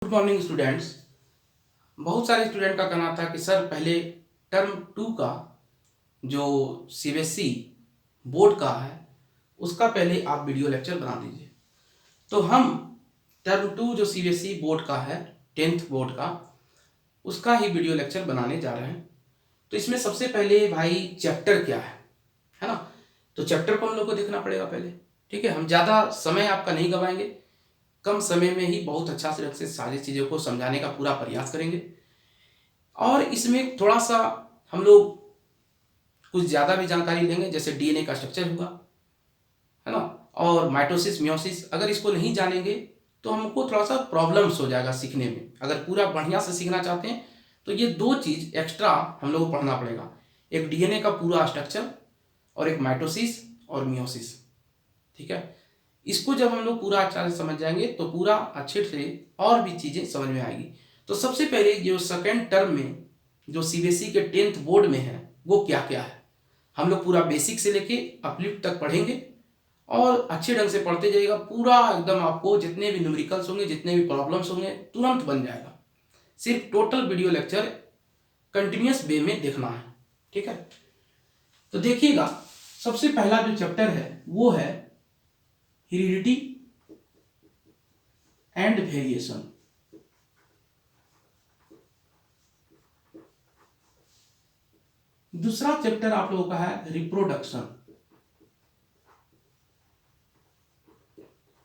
Good morning students. बहुत सारे student का कहना था कि सर पहले टर्म टू का जो सीबीएसई बोर्ड का है उसका पहले आप वीडियो लेक्चर बना दीजिए। तो हम टर्म टू जो सीबीएसई बोर्ड का है 10th बोर्ड का उसका ही वीडियो लेक्चर बनाने जा रहे हैं। तो इसमें सबसे पहले भाई चैप्टर क्या है ना। तो चैप्टर को हम लोग को देखना पड़ेगा पहले। ठीक है, हम ज़्यादा समय आपका नहीं गवाएंगे, कम समय में ही बहुत अच्छा से सारी चीज़ों को समझाने का पूरा प्रयास करेंगे। और इसमें थोड़ा सा हम लोग कुछ ज़्यादा भी जानकारी लेंगे, जैसे डीएनए का स्ट्रक्चर हुआ है ना, और माइटोसिस मियोसिस। अगर इसको नहीं जानेंगे तो हमको थोड़ा सा प्रॉब्लम्स हो जाएगा सीखने में। अगर पूरा बढ़िया से सीखना चाहते हैं तो ये दो चीज़ एक्स्ट्रा हम लोग को पढ़ना पड़ेगा, एक डीएनए का पूरा स्ट्रक्चर और एक माइटोसिस और मियोसिस। ठीक है, इसको जब हम लोग पूरा अच्छा से समझ जाएंगे तो पूरा अच्छे से और भी चीज़ें समझ में आएगी। तो सबसे पहले जो सेकेंड टर्म में जो सीबीएसई के 10th बोर्ड में है वो क्या क्या है, हम लोग पूरा बेसिक से लेके अपलिफ्ट तक पढ़ेंगे और अच्छे ढंग से पढ़ते जाइएगा। पूरा एकदम आपको जितने भी न्यूमेरिकल्स होंगे, जितने भी प्रॉब्लम्स होंगे, तुरंत बन जाएगा। सिर्फ टोटल वीडियो लेक्चर कंटिन्यूस वे में देखना है। ठीक है, तो देखिएगा सबसे पहला जो चैप्टर है वो है हेरिडिटी एंड वेरिएशन। दूसरा चैप्टर आप लोगों का है रिप्रोडक्शन।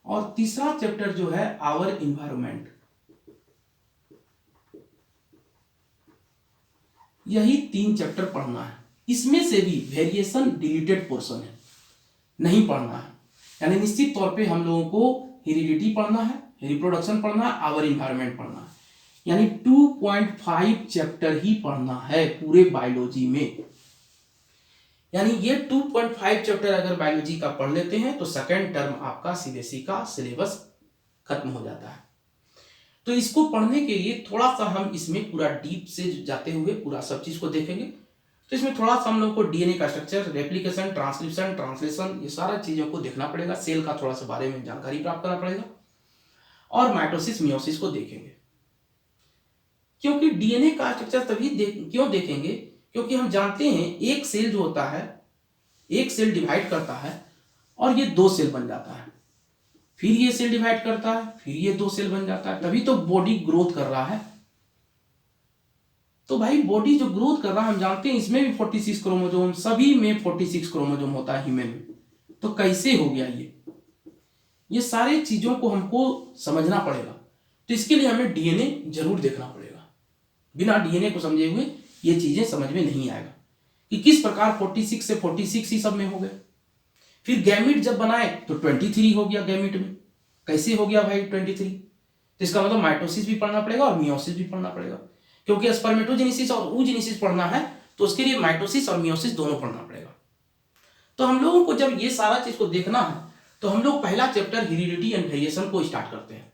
और तीसरा चैप्टर जो है आवर इन्वायरमेंट। यही तीन चैप्टर पढ़ना है। इसमें से भी वेरिएशन डिलीटेड पोर्शन है, नहीं पढ़ना है। यानी निश्चित तौर पे हम लोगों को हेरिडिटी पढ़ना है, रिप्रोडक्शन पढ़ना है, आवर इन्वायरमेंट पढ़ना है। यानी 2.5 चैप्टर ही पढ़ना है पूरे बायोलॉजी में। यानी ये 2.5 चैप्टर अगर बायोलॉजी का पढ़ लेते हैं तो सेकेंड टर्म आपका सीबीएसई का सिलेबस खत्म हो जाता है। तो इसको पढ़ने के लिए थोड़ा सा हम इसमें पूरा डीप से जाते हुए पूरा सब चीज को देखेंगे। तो इसमें थोड़ा सा हम लोग को डीएनए का स्ट्रक्चर, रेप्लिकेशन, ट्रांसक्रिप्शन, ट्रांसलेशन, ये सारा चीजों को देखना पड़ेगा। सेल का थोड़ा सा बारे में जानकारी प्राप्त करना पड़ेगा और माइटोसिस मियोसिस को देखेंगे। क्योंकि डीएनए का स्ट्रक्चर क्यों देखेंगे, क्योंकि हम जानते हैं एक सेल जो होता है, एक सेल डिवाइड करता है और ये दो सेल बन जाता है, फिर ये सेल डिवाइड करता है, फिर ये दो सेल बन जाता है, तभी तो बॉडी ग्रोथ कर रहा है। तो भाई बॉडी जो ग्रोथ कर रहा है हम जानते हैं इसमें भी 46 क्रोमोजोम, सभी में 46 क्रोमोजोम होता है ह्यूमन में। तो कैसे हो गया ये सारे चीजों को हमको समझना पड़ेगा। तो इसके लिए हमें डीएनए जरूर देखना पड़ेगा। बिना डीएनए को समझे हुए ये चीजें समझ में नहीं आएगा कि किस प्रकार 46 से 46 ही सब में हो गए। फिर गैमिट जब बनाए तो 23 हो गया गैमिट में। कैसे हो गया भाई 23? तो इसका मतलब माइटोसिस भी पढ़ना पड़ेगा और मियोसिस भी पढ़ना पड़ेगा। क्योंकि स्पर्मेटोजेनेसिस और oogenesis पढ़ना है तो उसके लिए माइटोसिस और मियोसिस दोनों पढ़ना पड़ेगा। तो हम लोगों को जब ये सारा चीज को देखना है तो हम लोग पहला चैप्टर हेरिडिटी एंड वेरिएशन को स्टार्ट करते हैं।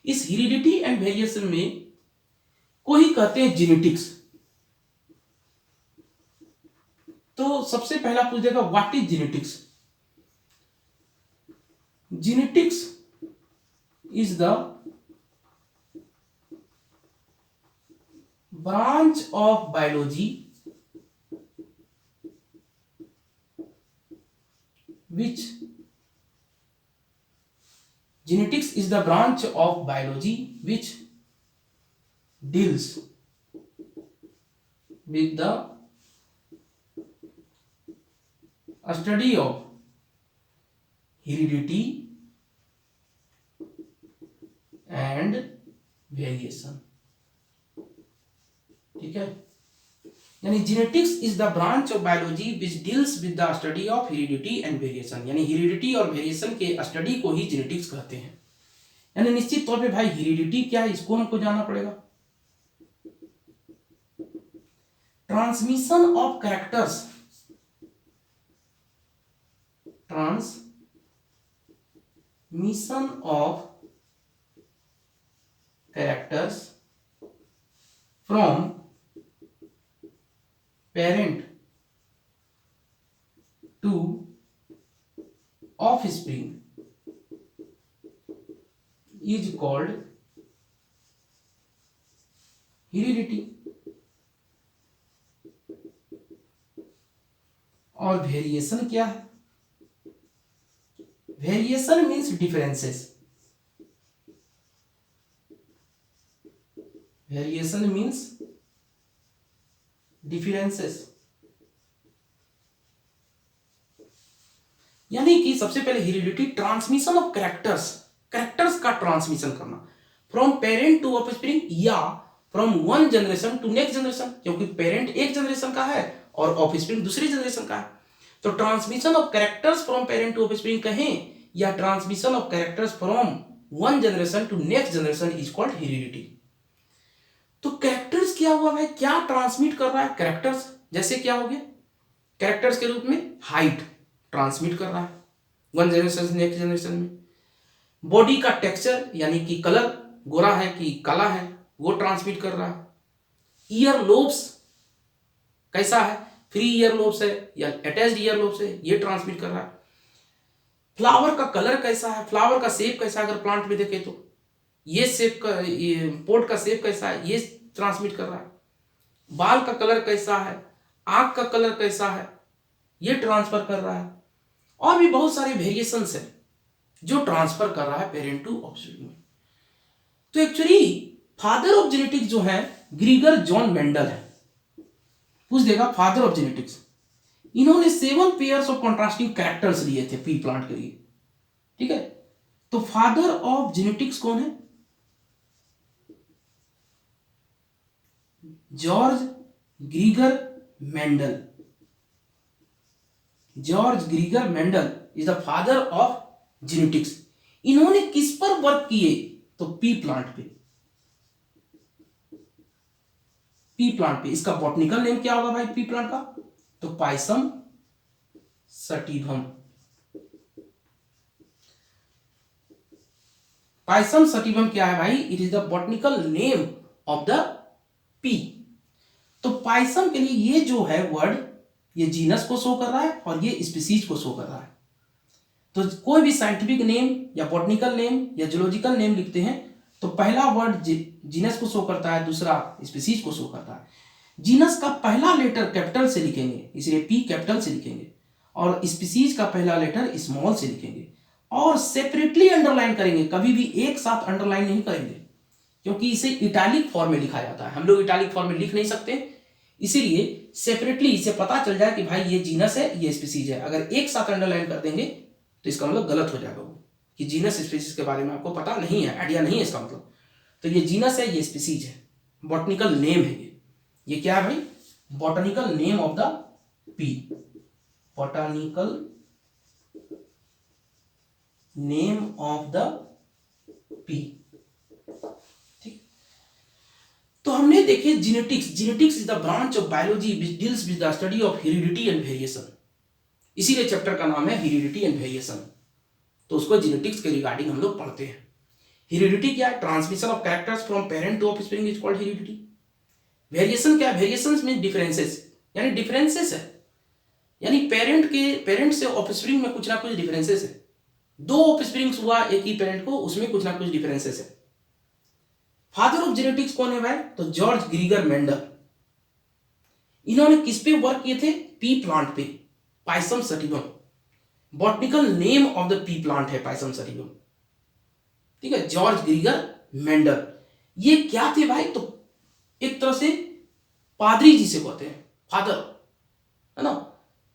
इस हेरिडिटी एंड वेरिएशन में को ही कहते हैं जेनेटिक्स। तो सबसे पहला पूछ देगा what is genetics. Genetics is the branch of biology which genetics is the branch of biology which deals with the study of heredity and variation। ठीक है, यानी genetics is the branch of biology which deals with the study of heredity and variation. यानी heredity और variation के study को ही genetics कहते हैं। यानी निश्चित तौर पे भाई हेरिडिटी क्या है इसको हमको जानना पड़ेगा। Transmission of characters, transmission of characters from parent to offspring is called heredity. और वेरिएशन क्या है? Variation means differences. Variation means differences, यानी कि सबसे पहले heredity transmission of characters, characters का ट्रांसमिशन करना फ्रॉम पेरेंट टू ऑफस्प्रिंग या from one generation to next generation, क्योंकि पेरेंट एक जनरेशन का है और ऑफस्प्रिंग दूसरी जनरेशन का है। तो transmission of characters from parent to offspring कहें या transmission of characters from one generation to next generation is called heredity. तो कैरेक्टर्स क्या हुआ भाई, क्या ट्रांसमिट कर रहा है कैरेक्टर्स? जैसे क्या हो गया कैरेक्टर्स के रूप में हाइट ट्रांसमिट कर रहा है वन जनरेशन से नेक्स्ट जनरेशन में। बॉडी का टेक्सचर यानी कि कलर, गोरा है कि काला है, वो ट्रांसमिट कर रहा है। ईयर लोब्स कैसा है, फ्री ईयर लोब्स है या अटैच्ड ईयर लोब्स है, ये ट्रांसमिट कर रहा है। फ्लावर का कलर कैसा है, फ्लावर का शेप कैसा है, अगर प्लांट में देखें तो ये शेप का, ये पोट का शेप कैसा है, ये ट्रांसमिट कर रहा है। बाल का कलर कैसा है, आंख का कलर कैसा है, ये ट्रांसफर कर रहा है। और भी बहुत सारे वेरिएशंस है जो ट्रांसफर कर रहा है पेरेंट टू ऑफस्प्रिंग में। तो एक्चुअली फादर ऑफ जेनेटिक्स जो है ग्रीगर जॉन मेंडल है। पूछ देगा फादर ऑफ जेनेटिक्स, इन्होंने 7 पेयर्स ऑफ कॉन्ट्रास्टिंग कैरेक्टर्स लिए थे पी प्लांट के लिए, ठीक है। तो फादर ऑफ जेनेटिक्स कौन है? George ग्रीगर Mendel. George ग्रीगर Mendel is the father of genetics. इन्होंने किस पर वर्क किए? तो पी प्लांट पे। पी प्लांट पे। इसका बॉटनिकल नेम क्या होगा भाई पी प्लांट का? तो पाइसम सटिवम। पाइसम सटिवम क्या है भाई? It is the botanical name of the P. तो पाइसम के लिए ये जो है वर्ड, ये जीनस को शो कर रहा है और ये स्पीसीज को शो कर रहा है। तो कोई भी साइंटिफिक नेम या बॉटनिकल नेम या जूलॉजिकल नेम लिखते हैं तो पहला वर्ड जीनस को शो करता है, दूसरा स्पीसीज को शो करता है। जीनस का पहला लेटर कैपिटल से लिखेंगे, इसलिए पी कैपिटल से लिखेंगे, और स्पीसीज का पहला लेटर स्मॉल से लिखेंगे और सेपरेटली अंडरलाइन करेंगे, कभी भी एक साथ अंडरलाइन नहीं करेंगे क्योंकि इसे इटैलिक फॉर्म में लिखा जाता है। हम लोग इटैलिक फॉर्म में लिख नहीं सकते, इसीलिए सेपरेटली इसे पता चल जाए कि भाई ये जीनस है, ये स्पीसीज है। अगर एक साथ अंडरलाइन कर देंगे तो इसका मतलब गलत हो जाएगा, वो कि जीनस स्पीसीज के बारे में आपको पता नहीं है, आइडिया नहीं है इसका मतलब। तो ये जीनस है, ये स्पीसीज है, बॉटनिकल नेम है ये क्या है भाई? Botanical name of the P. Botanical name of the P, ठीक। तो हमने देखे genetics. Genetics is the branch of biology which deals with the study of heredity and variation, इसीलिए चैप्टर का नाम है हेरिडिटी एंड वेरिएशन। तो उसको जेनेटिक्स के रिगार्डिंग हम लोग पढ़ते हैं। हेरिडिटी क्या है? Transmission of characters from parent to offspring is called heredity. Variation क्या है? वेरिएशंस मीन डिफरेंसेस, यानी डिफरेंसेस है, यानी पेरेंट से ऑफस्प्रिंग में कुछ ना कुछ डिफरेंसेस है। 2 ऑफस्प्रिंग्स हुआ एक ही पेरेंट को, उसमें कुछ ना कुछ डिफरेंसेस है। फादर ऑफ जेनेटिक्स कौन है भाई? तो जॉर्ज ग्रीगर मेंडल। इन्होंने किस पे वर्क किए थे? पी प्लांट पे, pisum sativum. Botanical name of the pea plant है पाइसम सटिवम, ठीक है, जॉर्ज ग्रीगर मेंडल। ये क्या थे भाई? तो एक तरह से पादरी जी से कहते हैं, फादर, है ना।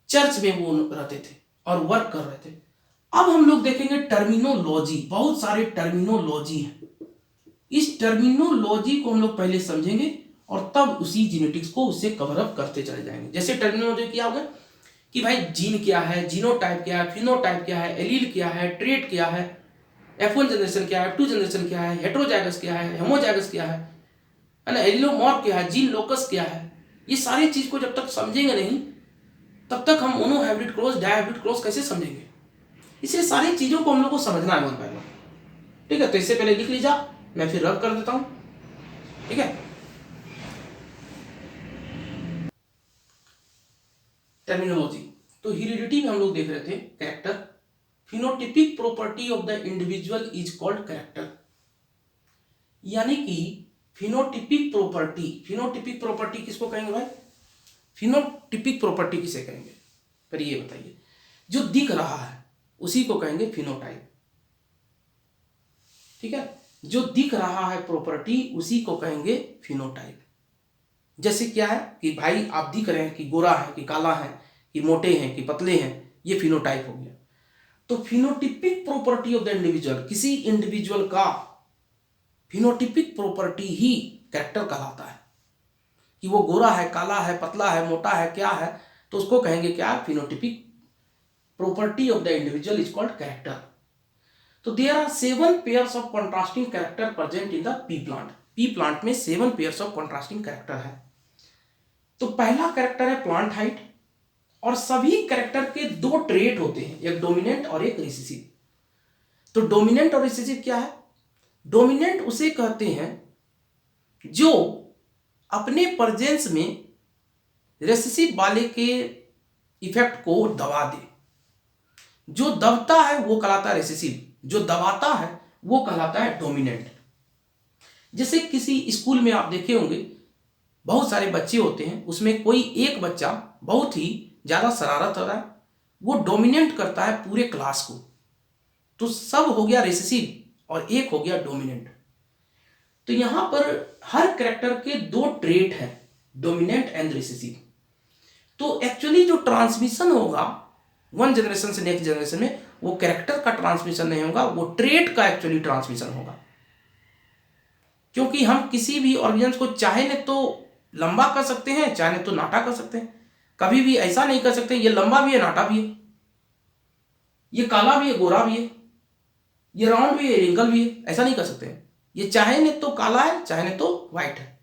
चर्च में वो रहते थे और वर्क कर रहे थे। अब हम लोग देखेंगे टर्मिनोलॉजी, बहुत सारे टर्मिनोलॉजी हैं। इस टर्मिनोलॉजी को हम लोग पहले समझेंगे और तब उसी जेनेटिक्स को उससे कवर अप करते चले जाएंगे। जैसे टर्मिनोलॉजी क्या होगा कि भाई जीन क्या है, जीनोटाइप क्या है, फिनोटाइप क्या है, एलील क्या है, ट्रेट क्या है, F1 जनरेशन क्या है, F2 जनरेशन क्या है, हेट्रोजाइगस क्या है, होमोजाइगस क्या है ना, एलिलोमॉर्फ क्या है, जीन लोकस क्या है। ये सारी चीज को जब तक समझेंगे नहीं तब तक हम mono hybrid cross, dihybrid cross कैसे समझेंगे? इसलिए सारी चीजों को हम लोग को समझना है पहले, ठीक है। तो इससे पहले लिख लीजिए, मैं फिर रब कर देता हूं, ठीक है। टर्मिनोलॉजी। तो हेरिडिटी में हम लोग देख रहे थे character. Phenotypic property of the individual is called character, यानी कि फिनोटिपिक प्रॉपर्टी, फिनोटिपिक प्रॉपर्टी किसको कहेंगे भाई? फिनोटिपिक प्रॉपर्टी किसे कहेंगे? पर ये बताइए, जो दिख रहा है उसी को कहेंगे फिनोटाइप। ठीक है, जो दिख रहा है प्रॉपर्टी उसी को कहेंगे फिनोटाइप। जैसे क्या है कि भाई आप दिख रहे हैं कि गोरा है कि काला है कि मोटे हैं कि पतले हैं, ये फिनोटाइप हो गया। तो phenotypic property of the individual, किसी इंडिविजुअल का फिनोटिपिक प्रॉपर्टी ही कैरेक्टर कहलाता है। कि वो गोरा है, काला है, पतला है, मोटा है, क्या है, तो उसको कहेंगे क्या? Phenotypic property of the individual is called character. तो there are 7 pairs of contrasting character present in the pea plant. Pea plant में 7 पेयर्स ऑफ कॉन्ट्रास्टिंग कैरेक्टर है। तो पहला कैरेक्टर है प्लांट हाइट, और सभी कैरेक्टर के 2 ट्रेट होते हैं, एक डोमिनेंट और एक रिसेसिव। तो डोमिनेंट और रिसेसिव क्या है? डोमिनेंट उसे कहते हैं जो अपने प्रेजेंस में रिसेसिव वाले के इफेक्ट को दबा दे। जो दबता है वो कहलाता है रिसेसिव, जो दबाता है वो कहलाता है डोमिनेंट। जैसे किसी स्कूल में आप देखे होंगे बहुत सारे बच्चे होते हैं, उसमें कोई एक बच्चा बहुत ही ज्यादा शरारत कर रहा है, वो डोमिनेट करता है पूरे क्लास को, तो सब हो गया रिसेसिव और एक हो गया डोमिनेंट। तो यहां पर हर कैरेक्टर के 2 ट्रेट है, डोमिनेंट एंड रिसेसिव। तो एक्चुअली जो ट्रांसमिशन होगा वन जनरेशन से नेक्स्ट जनरेशन में, वो कैरेक्टर का ट्रांसमिशन नहीं होगा, वो ट्रेट का एक्चुअली ट्रांसमिशन होगा। क्योंकि हम किसी भी ऑर्गेनिज्म को चाहे न तो लंबा कर सकते हैं, चाहे न तो नाटा कर सकते हैं। कभी भी ऐसा नहीं कर सकते ये लंबा भी है, नाटा भी है, ये काला भी है, गोरा भी है, ये राउंड भी है, रिंकल भी है, ऐसा नहीं कर सकते हैं। ये चाहे न तो काला है, चाहे न तो व्हाइट है,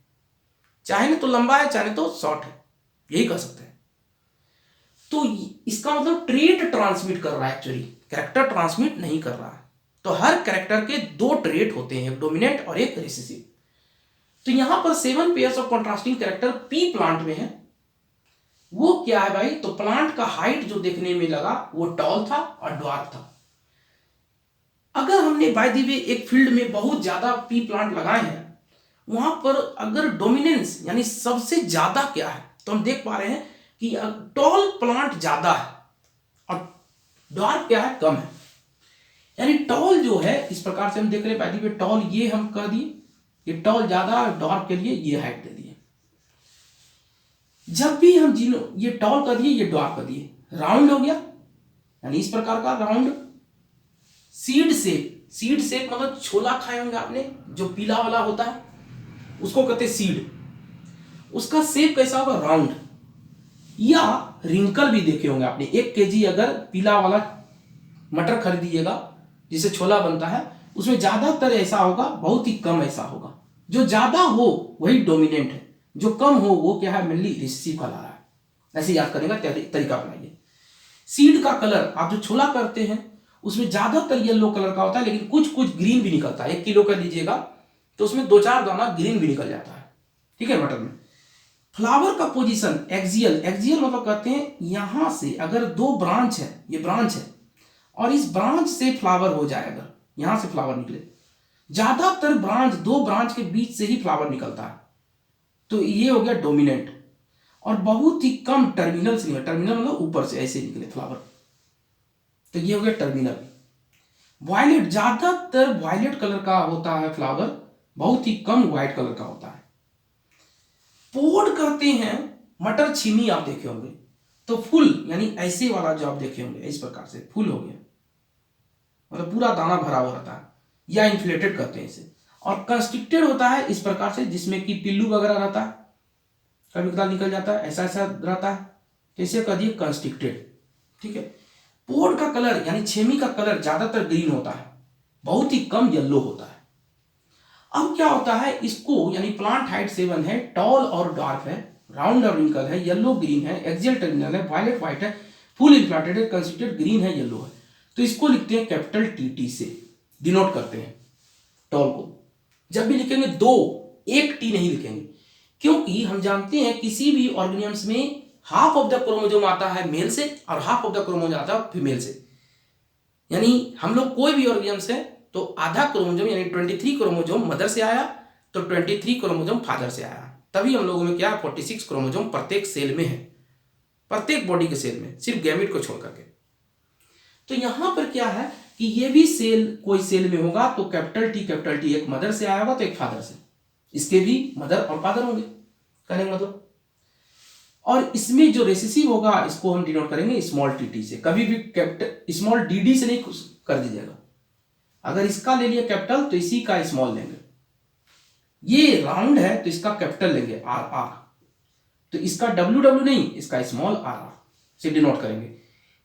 चाहे न तो लंबा है, चाहे न तो शॉर्ट है, यही कर सकते हैं। तो इसका मतलब ट्रेट ट्रांसमिट कर रहा है, एक्चुअली कैरेक्टर ट्रांसमिट नहीं कर रहा है। तो हर कैरेक्टर के 2 ट्रेट होते हैं, एक डोमिनेंट और एक रिसेसिव। तो यहां पर 7 pairs of contrasting character P plant में है। वो क्या है भाई? तो प्लांट का हाइट जो देखने में लगा वो टॉल था और ड्वार्फ था। अगर हमने बाय द वे एक फील्ड में बहुत ज्यादा पी प्लांट लगाए हैं, वहां पर अगर डोमिनेंस यानी सबसे ज्यादा क्या है, तो हम देख पा रहे हैं कि टॉल प्लांट ज्यादा है और ड्वार्फ क्या है? कम है। यानी टॉल जो है इस प्रकार से हम देख रहे हैं, बाय द वे टॉल ये हम कर दिए, ये टॉल ज्यादा, ड्वार्फ के लिए ये हाइट दे दिए। जब भी हम ये टॉल कर दिए, ये ड्वार्फ कर दिए, राउंड हो गया, यानी इस प्रकार का round. Seed shape, seed shape मतलब छोला खाए होंगे आपने, जो पीला वाला होता है उसको कहते हैं सीड। उसका शेप कैसा होगा? राउंड। या रिंकल भी देखे होंगे आपने, 1 kg अगर पीला वाला मटर खरीदिएगा जिसे छोला बनता है, उसमें ज्यादातर ऐसा होगा, बहुत ही कम ऐसा होगा। जो ज्यादा हो वही डोमिनेंट है, जो कम हो वो क्या है? मेनली रिसेसिव कहला रहा है। ऐसे याद करने का तरीका बनाइए। सीड का कलर, आप जो छोला करते हैं उसमें ज्यादातर येलो कलर का होता है, लेकिन कुछ कुछ ग्रीन भी निकलता है। 1 किलो का लीजिएगा तो उसमें 2-4 दाना ग्रीन भी निकल जाता है, ठीक है, मटर में। फ्लावर का पोजीशन एक्सियल, एक्सियल मतलब कहते हैं यहां से अगर 2 ब्रांच है, ये ब्रांच है और इस ब्रांच से फ्लावर हो जाए, अगर यहां से फ्लावर निकले, ज्यादातर ब्रांच 2 ब्रांच के बीच से ही फ्लावर निकलता है, तो ये हो गया डोमिनेंट। और बहुत ही कम टर्मिनल से निकले, टर्मिनल मतलब ऊपर से ऐसे निकले फ्लावर, तो ये हो गया टर्मिनल। वायलेट, ज्यादातर वायलेट कलर का होता है फ्लावर, बहुत ही कम व्हाइट कलर का होता है। पोड करते हैं मटर छीमी, आप देखे होंगे, तो फुल यानी ऐसे वाला जो आप देखे होंगे, इस प्रकार से फुल हो गया, मतलब पूरा दाना भरा हुआ रहता है, या इन्फ्लेटेड करते हैं इसे। और कंस्ट्रिक्टेड होता है इस प्रकार से, जिसमें कि पिल्लू वगैरह रहता है, कभी कदार निकल जाता है, ऐसा ऐसा रहता है, कैसे कह दिए? कंस्ट्रिक्टेड, ठीक है। पोड का कलर यानी छेमी का कलर ज्यादातर ग्रीन होता है, बहुत ही कम येलो होता है। अब क्या होता है, इसको यानी प्लांट हाइट 7 है, टॉल और डार्क है, राउंड और रिंकल है, येलो ग्रीन है, एक्सियल टर्मिनल है, वायलेट व्हाइट है, फुल इन्फ्लेटेड है, कंस्ट्रिक्टेड ग्रीन है, येलो है। तो इसको लिखते हैं कैपिटल टी से डिनोट करते हैं टॉल को। जब भी लिखेंगे 2, 1 टी नहीं लिखेंगे, क्योंकि हम जानते हैं किसी भी ऑर्गेनिजम्स में हाफ ऑफ द क्रोमोजोम आता है मेल से और हाफ ऑफ द क्रोमोजोम आता है फीमेल से। यानी हम लोग कोई भी ऑर्गेनिजम्स है तो आधा क्रोमोजोम यानी 23 क्रोमोजोम मदर से आया, तो 23 क्रोमोजोम फादर से आया, तभी हम लोगों में क्या 46 क्रोमोजोम प्रत्येक सेल में है, प्रत्येक बॉडी के सेल में, सिर्फ गैमेट को छोड़ करके। तो यहां पर क्या है कि ये भी सेल कोई सेल में होगा तो कैपिटल टी एक मदर से आया होगा तो एक फादर से, इसके भी मदर और फादर होंगे, कहने का मतलब। और इसमें जो रेसेसिव होगा इसको हम डिनोट करेंगे स्मॉल टी से, कभी भी कैपिटल स्मॉल डी से नहीं कर दीजिएगा। अगर इसका ले लिया कैपिटल तो इसी का स्मॉल लेंगे, ये राउंड है तो इसका कैपिटल लेंगे आर, तो इसका डब्ल्यू नहीं, इसका स्मॉल आर से डिनोट करेंगे।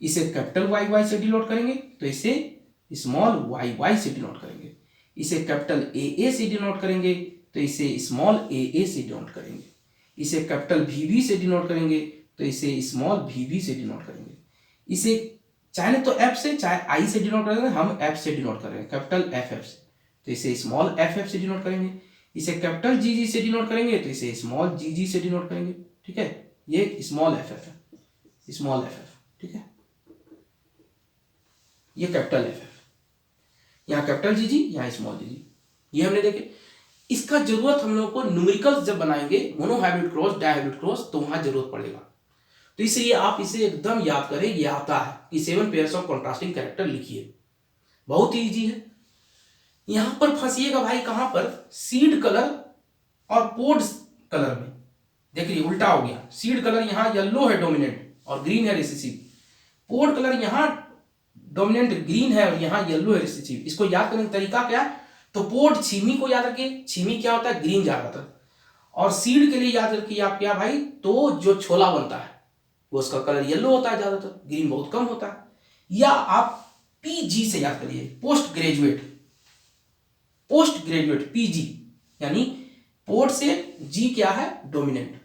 इसे कैपिटल वाई से डिनोट करेंगे तो इसे स्मॉल वाई से डिनोट करेंगे। इसे कैपिटल ए से डिनोट करेंगे तो इसे स्मॉल ए से डिनोट करेंगे। इसे कैपिटल वी से डिनोट करेंगे तो इसे स्मॉल वी से डिनोट करेंगे। इसे चाहे तो एफ से चाहे आई से डिनोट करेंगे, हम एफ से डिनोट करेंगे, कैपिटल एफ से, तो इसे स्मॉल एफ से डिनोट करेंगे। इसे कैपिटल जी से डिनोट करेंगे तो इसे स्मॉल जी से डिनोट करेंगे, ठीक है। ये स्मॉल एफ है, स्मॉल एफ, ठीक है। ये कैपिटल एफ, यहाँ कैपिटल जी, यहाँ स्मॉल जी, ये हमने देखे। इसका जरूरत हम लोग को न्यूमेरिकल्स जब बनाएंगे मोनोहाइब्रिड क्रॉस डायहाइब्रिड क्रॉस तो वहां जरूरत पड़ेगा। तो इसलिए आप इसे एकदम याद करें, ये आता है कि 7 पेयर्स ऑफ कॉन्ट्रास्टिंग कैरेक्टर लिखिए, बहुत ही इजी है। यहां पर फंसिएगा भाई कहां पर, सीड कलर और पोड कलर में। देखिए उल्टा हो गया, सीड कलर यहां येलो है डोमिनेंट और ग्रीन है रिसेसिव, पोड कलर यहां डोमिनेंट ग्रीन है और यहां येलो है रिसेसिव। इसको याद करने का तरीका क्या है, तो पोड छीमी को याद रखिए, छीमी क्या होता है ग्रीन ज्यादातर, और सीड के लिए याद रखिए आप क्या भाई, तो जो छोला बनता है वो उसका कलर येलो होता है ज्यादातर, ग्रीन बहुत कम होता है। या आप पीजी से याद करिए, post graduate, post graduate PG, यानी पोड से जी क्या है डोमिनेंट,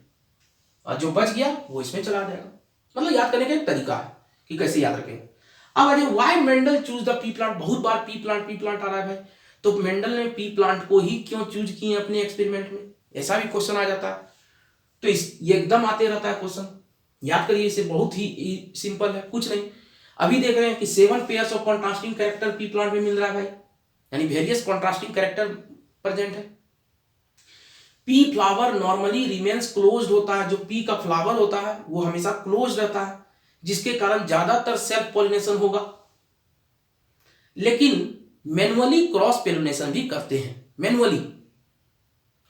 और जो बच गया वो इसमें चला जाएगा। मतलब याद करने का एक तरीका है कि कैसे याद रखेंगे। अब अरे why Mendel choose the pea plant, बहुत बार पी प्लांट आ रहा है भाई, तो मेंडल ने पी प्लांट को ही क्यों चूज किए अपने एक्सपेरिमेंट में, ऐसा भी क्वेश्चन आ जाता है। तो ये एकदम आते रहता है क्वेश्चन, याद करिए इसे, बहुत ही सिंपल है, कुछ नहीं। अभी देख रहे हैं कि 7 pairs of contrasting character P plant में मिल रहा है भाई, यानी वेरियस कॉन्ट्रास्टिंग कैरेक्टर प्रेजेंट है। P flower normally remains closed होता है, जो पी का फ्लावर होता है वो हमेशा क्लोज रहता है, जिसके कारण ज्यादातर सेल्फ पॉलिनेशन होगा। लेकिन मैनुअली क्रॉस पोलिनेशन भी करते हैं, मैनुअली,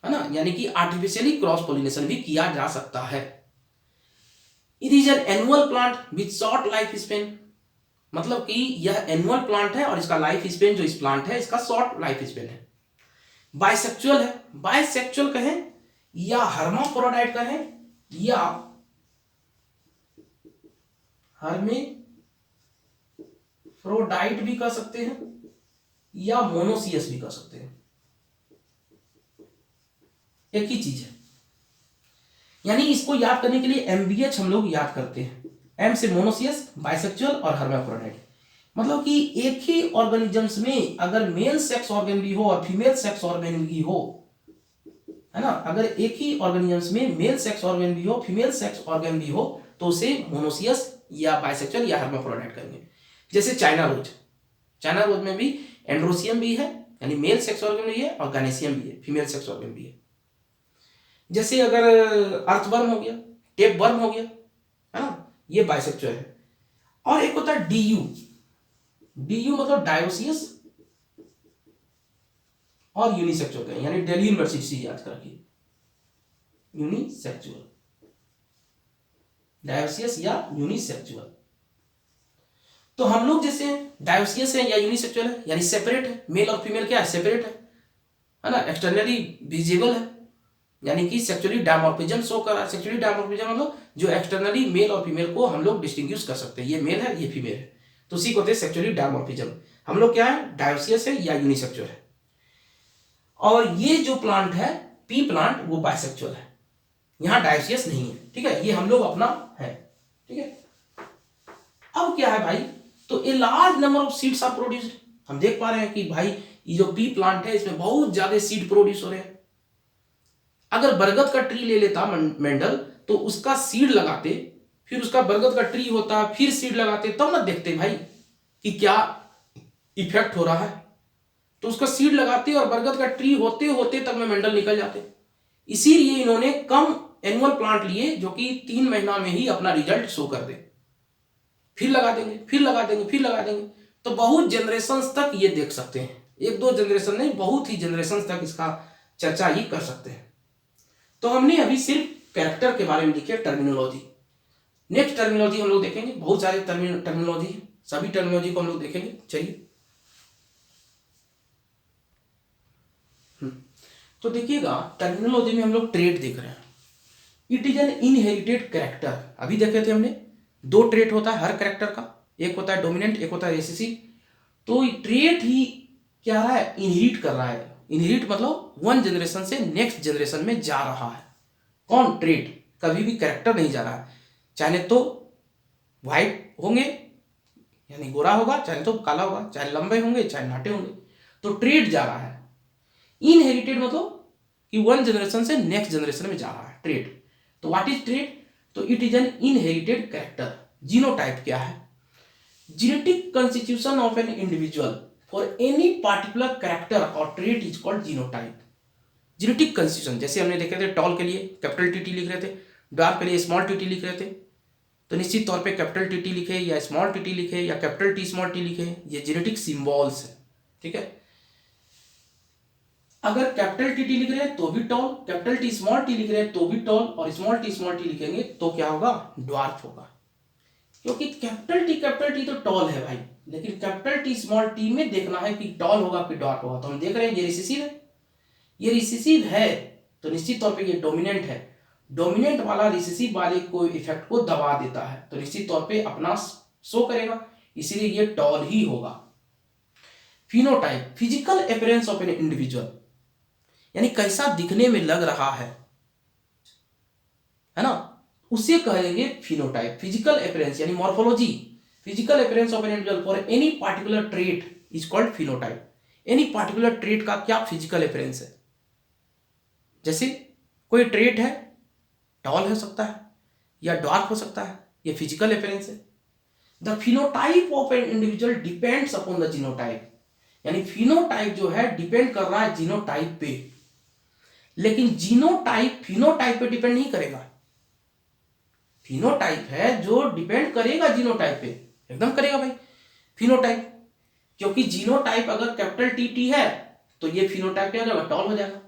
है ना, यानी कि आर्टिफिशियली क्रॉस पोलिनेशन भी किया जा सकता है। It is an annual plant with short life span, मतलब कि यह एनुअल प्लांट है और इसका लाइफ स्पेन जो इस प्लांट है इसका शॉर्ट लाइफ स्पेन है। बाइसेक्सुअल है, बाइसेक्सुअल कहें या हर्माफ्रोडाइट कहें या हर्मेफ्रोडाइट भी कह सकते हैं या मोनोसियस भी कह सकते हैं, एक ही चीज है। यानी इसको याद करने के लिए एमबीएच हम लोग याद करते हैं, एम से मोनोसियस, बाइसेक्सुअल और हर्माफ्रोडाइट। मतलब कि एक ही ऑर्गेनिजम्स में अगर मेल सेक्स ऑर्गन भी हो और फीमेल सेक्स ऑर्गन भी हो, है ना, अगर एक ही ऑर्गेनिजम्स में मेल सेक्स ऑर्गन भी हो फीमेल सेक्स ऑर्गन भी हो तो उसे मोनोसियस या बाइसेक्सुअल या हर्माफ्रोडाइट करेंगे। जैसे चाइना रोज, चाइना रोज में भी एंड्रोसियम भी है यानी मेल सेक्स ऑर्गन भी है और गानेसियम भी है, फीमेल सेक्स ऑर्गन भी है। जैसे अगर अर्थवर्म हो गया, टेप वर्म हो गया, है ना, ये बाइसेक्सुअल है। और एक होता है डीयू, डीयू मतलब डायोसियस और यूनिसेक्सुअल है, यानी दिल्ली यूनिवर्सिटी से याद कर रखिए, यूनिसेक्सुअल, डायोसियस या यूनिसेक्सुअल। तो हम लोग जैसे डायोसियस है या यूनिसेक्सुअल है यानी सेपरेट है, मेल और फीमेल क्या है सेपरेट है ना, एक्सटर्नली विजिबल है, यानी कि सेक्सुअली डायमॉर्फिज्म शो कर रहा है। सेक्सुअली डायमॉर्फिज्म मतलब जो एक्सटर्नली मेल और फीमेल को हम लोग डिस्टिंग्विश कर सकते हैं, ये मेल है ये फीमेल है, तो उसी को होते हैं सेक्सुअली डायमॉर्फिज्म। हम लोग क्या है डायोसियस है या यूनिसेक्सुअल है। और ये जो प्लांट है पी प्लांट वो बाइसेक्सुअल है, यहां डायोसियस नहीं है, ठीक है, ये हम लोग अपना है, ठीक है। अब क्या है भाई, तो a large number of seeds are produced, हम देख पा रहे हैं कि भाई ये जो पी प्लांट है इसमें बहुत ज्यादा सीड प्रोड्यूस हो रहे हैं। अगर बरगद का ट्री ले लेता मेंडल तो उसका सीड लगाते, फिर उसका बरगद का ट्री होता, फिर सीड लगाते, तब ना देखते भाई कि क्या इफेक्ट हो रहा है। तो उसका सीड लगाते और बरगद का ट्री होते होते तक में मेंडल निकल जाते। इसीलिए इन्होंने कम एनुअल प्लांट लिए जो कि 3 महीना में ही अपना रिजल्ट शो कर दे, फिर लगा देंगे, फिर लगा देंगे, फिर लगा देंगे। तो बहुत जनरेशन तक ये देख सकते हैं, 1-2 जनरेशन नहीं, बहुत ही जनरेशन तक इसका चर्चा ही कर सकते हैं। तो हमने अभी सिर्फ कैरेक्टर के बारे में लिखे टर्मिनोलॉजी। नेक्स्ट टर्मिनोलॉजी हम लोग देखेंगे, बहुत सारे टर्मिनोलॉजी है, सभी टर्मिनोलॉजी को हम लोग देखेंगे। चलिए तो देखिएगा, टर्मिनोलॉजी में हम लोग ट्रेट देख रहे हैं। It is an inherited character. अभी देखे थे हमने 2 ट्रेट होता है हर कैरेक्टर का, एक होता है डोमिनेंट, एक होता है रिसेसिव। तो ट्रेट ही क्या रहा है, इनहेरिट कर रहा है। इनहेरिट मतलब 1 जनरेशन से नेक्स्ट जनरेशन में जा रहा है। कौन? ट्रेट। कभी भी कैरेक्टर नहीं जा रहा है, चाहे तो व्हाइट होंगे यानी गोरा होगा, चाहे तो काला होगा, चाहे लंबे होंगे चाहे नाटे होंगे, तो ट्रेट जा रहा है। इनहेरिटेड मतलब कि 1 जनरेशन से नेक्स्ट जनरेशन में जा रहा है ट्रेट। तो व्हाट इज ट्रेट? तो it is an inherited character. Genotype क्या है? Genetic constitution of an individual for any particular character और trait is called genotype. Genetic constitution, जैसे हमने देखे थे टॉल के लिए कैपिटल टीटी लिख रहे थे, डार्क के लिए स्मॉल टीटी लिख रहे थे। तो निश्चित तौर पे कैपिटल टीटी लिखे या स्मॉल टीटी लिखे या कैपिटल टी स्मॉल टी लिखे, ये जेनेटिक सिंबल्स है। ठीक है, अगर कैपिटल टी लिख रहे हैं तो भी tall, capital t small t लिख रहे हैं तो भी टॉल, और स्मॉल टी लिखेंगे तो क्या होगा? ड्वार्फ होगा। क्योंकि कैपिटल टी तो टॉल है भाई, लेकिन कैपिटल टी स्मॉल टी में देखना है कि टॉल होगा कि ड्वार्फ होगा। तो हम देख रहे हैं ये रिसेसिव है, ये रिसेसिव है तो निश्चित तौर पे ये डोमिनेंट है। डोमिनेंट वाला रिसेसिव वाले को इफेक्ट को दबा देता है, तो निश्चित तौर पे अपना शो करेगा, इसीलिए ये टॉल ही होगा। Phenotype, physical appearance of an individual, यानी कैसा दिखने में लग रहा है ना, उसे कहेंगे फिनोटाइप। फिजिकल अपीयरेंस यानी morphology, physical appearance of an individual for any particular trait is called phenotype. Any particular trait का क्या फिजिकल अपीयरेंस है। जैसे कोई ट्रेट है, टॉल हो सकता है या डार्क हो सकता है, ये फिजिकल अपीयरेंस है। The phenotype of an individual depends upon the genotype, यानी फिनोटाइप जो है डिपेंड कर रहा है जीनोटाइप पे, लेकिन जीनोटाइप फिनोटाइप पे डिपेंड नहीं करेगा। फिनोटाइप है जो डिपेंड करेगा जीनोटाइप पे, एकदम करेगा भाई फिनोटाइप। क्योंकि जीनोटाइप अगर कैपिटल टी है तो ये फिनोटाइप क्या हो जाएगा? टॉल हो जाएगा।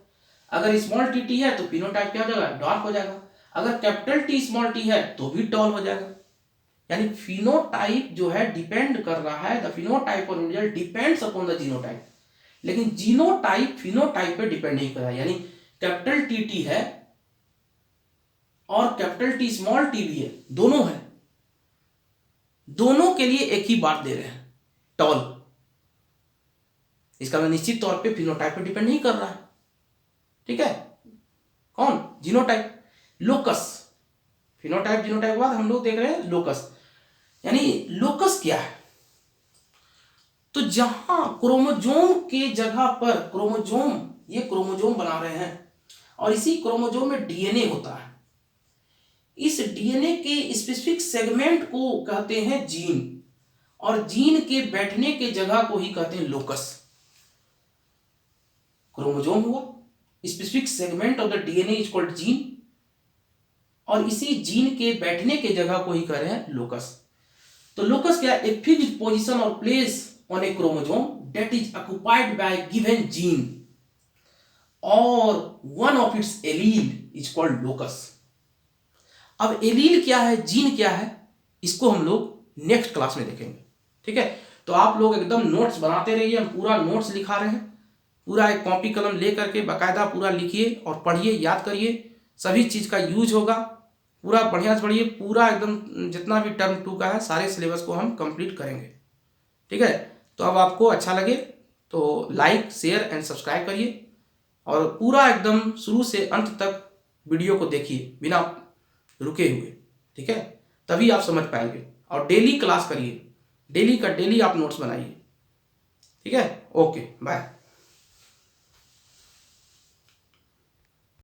अगर स्मॉल टी है तो फिनोटाइप क्या हो जाएगा? डार्क हो जाएगा। अगर कैपिटल टी स्मॉल टी है तो भी टॉल हो जाएगा। यानी फिनोटाइप जो है डिपेंड कर रहा है, the phenotype of individual depends upon the genotype, लेकिन जीनोटाइप फिनोटाइप पे डिपेंड नहीं कर रहा है। यानी कैपिटल टी है और कैपिटल टी स्मॉल टी भी है, दोनों है, दोनों के लिए एक ही बात दे रहे हैं, टॉल। इसका निश्चित तौर पे फिनोटाइप पे डिपेंड नहीं कर रहा है। ठीक है, कौन? जीनोटाइप। लोकस, फिनोटाइप जीनोटाइप के बाद हम लोग देख रहे हैं लोकस। यानी लोकस क्या है? तो जहां क्रोमोजोम के जगह पर क्रोमोजोम, ये क्रोमोजोम बना रहे हैं और इसी क्रोमोजोम में डीएनए होता है। इस डीएनए के स्पेसिफिक सेगमेंट को कहते हैं जीन, और जीन के बैठने के जगह को ही कहते हैं लोकस। क्रोमोजोम हुआ, specific segment of the DNA is called gene, और इसी जीन के बैठने के जगह को ही कह रहे हैं लोकस। तो लोकस क्या है? ए फिक्स्ड पोजीशन और place on a chromosome that is occupied by given gene और one of its allele is called locus. अब एलील क्या है, जीन क्या है, इसको हम लोग नेक्स्ट क्लास में देखेंगे। ठीक है, तो आप लोग एकदम नोट्स बनाते रहिए, हम पूरा नोट्स लिखा रहे हैं, पूरा एक कॉपी कलम ले करके बाकायदा पूरा लिखिए और पढ़िए, याद करिए, सभी चीज़ का यूज होगा, पूरा बढ़िया से पढ़िए, पूरा एकदम जितना भी टर्म 2 का है सारे सिलेबस को हम कंप्लीट करेंगे। ठीक है, तो अब आपको अच्छा लगे तो लाइक शेयर एंड सब्सक्राइब करिए और पूरा एकदम शुरू से अंत तक वीडियो को देखिए बिना रुके हुए। ठीक है, तभी आप समझ पाएंगे, और डेली क्लास करिए, डेली का डेली आप नोट्स बनाइए। ठीक है, ओके बाय।